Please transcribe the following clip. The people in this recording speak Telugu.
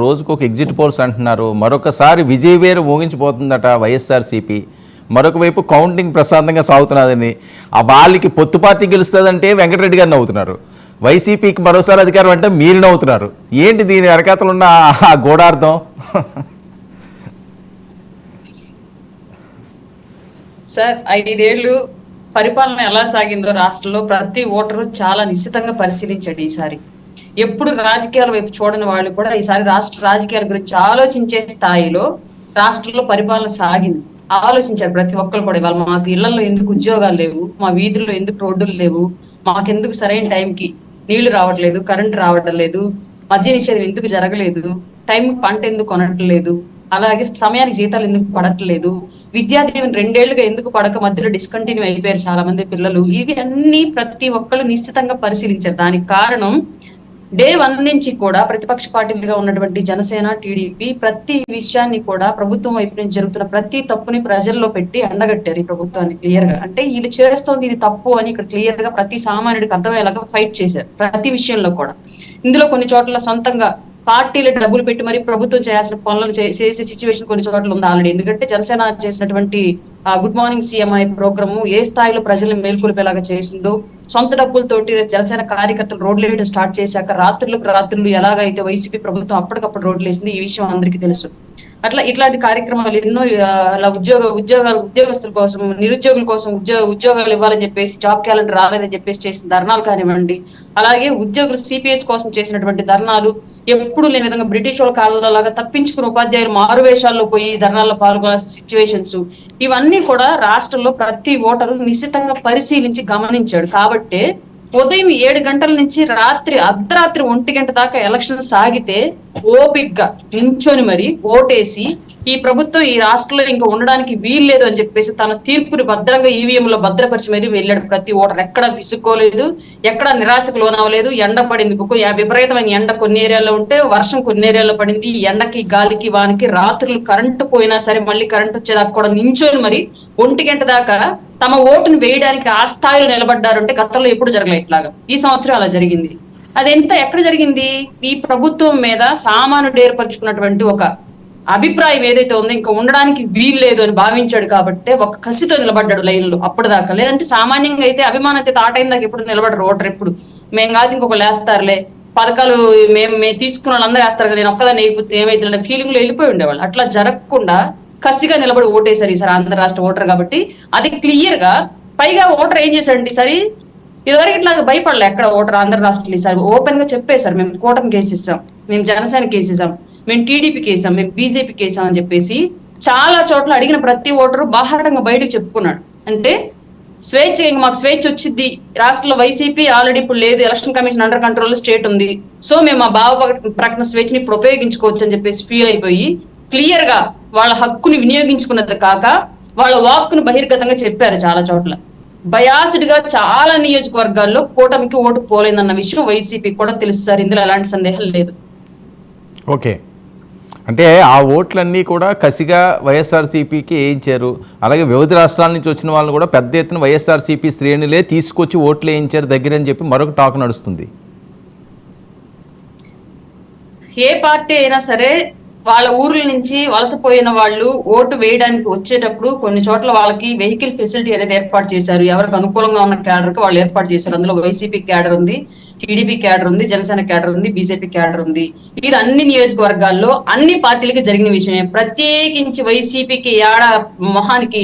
రోజుకు ఒక ఎగ్జిట్ పోల్స్ అంటున్నారు. మరొకసారి విజయవేరు ఊగించిపోతుందట వైఎస్ఆర్సీపీ. మరొక వైపు కౌంటింగ్ ప్రశాంతంగా సాగుతున్నదని, ఆ వాళ్ళకి పొత్తు పార్టీ గెలుస్తుందంటే వెంకటరెడ్డి గారు నవ్వుతున్నారు. వైసీపీకి మరోసారి అధికారం అంటే మీరు నవ్వుతున్నారు. ఏంటి దీని వెనకాతలు ఉన్న ఆ గూఢార్థం? సార్ 5 ఏళ్ళు పరిపాలన ఎలా సాగిందో రాష్ట్రంలో ప్రతి ఓటరు చాలా నిశ్చితంగా పరిశీలించాడు. ఈసారి ఎప్పుడు రాజకీయాల వైపు చూడని వాళ్ళు కూడా ఈసారి రాష్ట్ర రాజకీయాల గురించి ఆలోచించే స్థాయిలో రాష్ట్రంలో పరిపాలన సాగింది. ఆలోచించారు ప్రతి ఒక్కరు కూడా. ఇవాళ మాకు ఇళ్లలో ఎందుకు ఉద్యోగాలు లేవు, మా వీధుల్లో ఎందుకు రోడ్డులు లేవు, మాకెందుకు సరైన టైంకి నీళ్లు రావట్లేదు, కరెంట్ రావటం లేదు, మద్య నిషేధం ఎందుకు జరగలేదు, టైంకి పంట ఎందుకు కొనట్లేదు, అలాగే సమయానికి జీతాలు ఎందుకు పడట్లేదు, విద్యా దీవెన 2 ఏళ్లుగా ఎందుకు పడక మధ్యలో డిస్కంటిన్యూ అయిపోయారు చాలా మంది పిల్లలు. ఇవి అన్ని ప్రతి ఒక్కరు నిశ్చితంగా పరిశీలించారు. దానికి కారణం డే 1 నుంచి కూడా ప్రతిపక్ష పార్టీలుగా ఉన్నటువంటి జనసేన, టీడీపీ ప్రతి విషయాన్ని కూడా ప్రభుత్వం వైపు నుంచి జరుగుతున్న ప్రతి తప్పుని ప్రజల్లో పెట్టి ఎండగట్టారు ఈ ప్రభుత్వాన్ని క్లియర్ గా. అంటే వీళ్ళు చేస్తోంది ఇది తప్పు అని ఇక్కడ క్లియర్ గా ప్రతి సామాన్యుడికి అర్థమయ్యేలాగా ఫైట్ చేశారు ప్రతి విషయంలో కూడా. ఇందులో కొన్ని చోట్ల సొంతంగా పార్టీలకు డబ్బులు పెట్టి మరి ప్రభుత్వం చేయాల్సిన పనులను చేసే సిచ్యువేషన్ కొన్ని చోట్ల ఉంది ఆల్రెడీ. ఎందుకంటే జనసేన చేసినటువంటి గుడ్ మార్నింగ్ సీఎం అనే ప్రోగ్రాము ఏ స్థాయిలో ప్రజలను మేల్కొల్పేలాగా చేసిందో, సొంత డబ్బులతోటి జనసేన కార్యకర్తలు రోడ్లు వేయడం స్టార్ట్ చేశాక రాత్రులు ఎలాగైతే వైసీపీ ప్రభుత్వం అప్పటికప్పుడు రోడ్లు వేసింది, ఈ విషయం అందరికీ తెలుసు. ఇట్లాంటి కార్యక్రమాలు ఎన్నో అలా ఉద్యోగస్తుల కోసం, నిరుద్యోగుల కోసం ఉద్యోగాలు ఇవ్వాలని చెప్పేసి జాబ్ క్యాలెండర్ రాలేదని చెప్పేసి చేసిన ధర్నాలు కానివ్వండి, అలాగే ఉద్యోగులు సిపిఎస్ కోసం చేసినటువంటి ధర్నాలు, ఎప్పుడు లేని విధంగా బ్రిటిష్ వాళ్ళ కాలంలో లాగా తప్పించుకున్న ఉపాధ్యాయులు మారువేషాల్లో పోయి ధర్నాల్లో పాల్గొనాల్సిన సిచ్యువేషన్స్, ఇవన్నీ కూడా రాష్ట్రంలో ప్రతి ఓటరు నిశ్చితంగా పరిశీలించి గమనించాడు. కాబట్టి ఉదయం 7 గంటల నుంచి అర్ధరాత్రి 1 గంట దాకా ఎలక్షన్ సాగితే ఓపిగ్గా నించొని మరి ఓటేసి ఈ ప్రభుత్వం ఈ రాష్ట్రంలో ఇంకా ఉండడానికి వీల్లేదు అని చెప్పేసి తన తీర్పుని భద్రంగా ఈవీఎంలో భద్రపరిచి మరీ వెళ్ళాడు ప్రతి ఓటర్. ఎక్కడ విసుక్కోలేదు, ఎక్కడ నిరాశకు లోనవ్వలేదు. ఎండ పడింది, విపరీతమైన ఎండ కొన్ని ఏరియాలో ఉంటే వర్షం కొన్ని ఏరియాలో పడింది. ఎండకి గాలికి వానికి రాత్రులు కరెంటు పోయినా సరే మళ్ళీ కరెంట్ వచ్చేదాకా కూడా నించొని మరి 1 గంట దాకా తమ ఓటును వేయడానికి ఆ స్థాయిలో నిలబడ్డారంటే గతంలో ఎప్పుడు జరగలేదు ఇట్లాగా. ఈ సంవత్సరం అలా జరిగింది. ఎక్కడ జరిగింది? ఈ ప్రభుత్వం మీద సామాన్యుడు ఏర్పరచుకున్నటువంటి ఒక అభిప్రాయం ఏదైతే ఉందో ఇంకా ఉండడానికి వీలు లేదు అని భావించాడు కాబట్టి ఒక కసితో నిలబడ్డాడు లైన్లో అప్పటిదాకా. లేదంటే సామాన్యంగా అయితే అభిమానత ఆటైన దాకా ఎప్పుడు నిలబడ్డారు ఓటర్. ఎప్పుడు మేము కాదు ఇంకొకరు వేస్తారులే, పథకాలు మేము తీసుకున్న వాళ్ళందరూ వేస్తారు కదా, నేను ఒక్కదాన్ని అయిపోతే ఏమైతే ఫీలింగ్ లో వెళ్ళిపోయి ఉండేవాళ్ళు. అట్లా జరగకుండా కసిగా నిలబడి ఓటేశారు ఈసారి ఆంధ్ర రాష్ట్ర ఓటర్. కాబట్టి అది క్లియర్ గా, పైగా ఓటర్ ఏం చేశాడంటే ఈసారి ఇదివరకు ఇట్లాగా భయపడలే ఎక్కడ ఓటర్ ఆంధ్ర రాష్ట్రంలో. ఈసారి ఓపెన్ గా చెప్పేశారు, మేము కూటమి కేసేసాం, మేము జనసేన కేసేసాం, మేము టీడీపీ కేసాం, మేము బీజేపీ కేసాం అని చెప్పేసి చాలా చోట్ల అడిగిన ప్రతి ఓటరు బాహాటంగా బయటకు చెప్పుకున్నాడు. అంటే మాకు స్వేచ్ఛ వచ్చింది రాష్ట్రంలో, వైసీపీ ఆల్రెడీ ఇప్పుడు లేదు, election commission under control state ఉంది, సో మేము ఆ భావ ప్రకటన స్వేచ్ఛని ఇప్పుడు ఉపయోగించుకోవచ్చు అని చెప్పేసి ఫీల్ అయిపోయి క్లియర్ గా వాళ్ళ హక్కుని వినియోగించుకున్నది కాక వాళ్ళ వాక్కును బహిర్గతంగా చెప్పారు. చాలా చోట్ల బయాస్డ్ గా చాలా నియోజకవర్గాల్లో కూటమికి ఓటు పోలేదన్న విషయం వైసీపీకి కూడా తెలుసు సార్. ఇందులో ఎలాంటి సందేహం లేదు. ఓకే, అంటే ఆ ఓట్లన్నీ కూడా కసిగా వైఎస్ఆర్సీపీకి వేయించారు. అలాగే వివిధ రాష్ట్రాల నుంచి వచ్చిన వాళ్ళని కూడా పెద్ద ఎత్తున వైఎస్ఆర్సీపీ శ్రేణులే తీసుకొచ్చి ఓట్లు వేయించారు దగ్గర అని చెప్పి మరొక టాక్ నడుస్తుంది. ఏ పార్టీ అయినా సరే వాళ్ళ ఊర్ల నుంచి వలసపోయిన వాళ్ళు ఓటు వేయడానికి వచ్చేటప్పుడు కొన్ని చోట్ల వాళ్ళకి వెహికల్ ఫెసిలిటీ అనేది ఏర్పాటు చేశారు. ఎవరికి అనుకూలంగా ఉన్న క్యాడర్ కి వాళ్ళు ఏర్పాటు చేశారు. అందులో వైసీపీ క్యాడర్ ఉంది, టీడీపీ క్యాడర్ ఉంది, జనసేన క్యాడర్ ఉంది, బీజేపీ క్యాడర్ ఉంది. ఇది అన్ని నియోజకవర్గాల్లో అన్ని పార్టీలకి జరిగిన విషయమే. ప్రత్యేకించి వైసీపీకి మొహానికి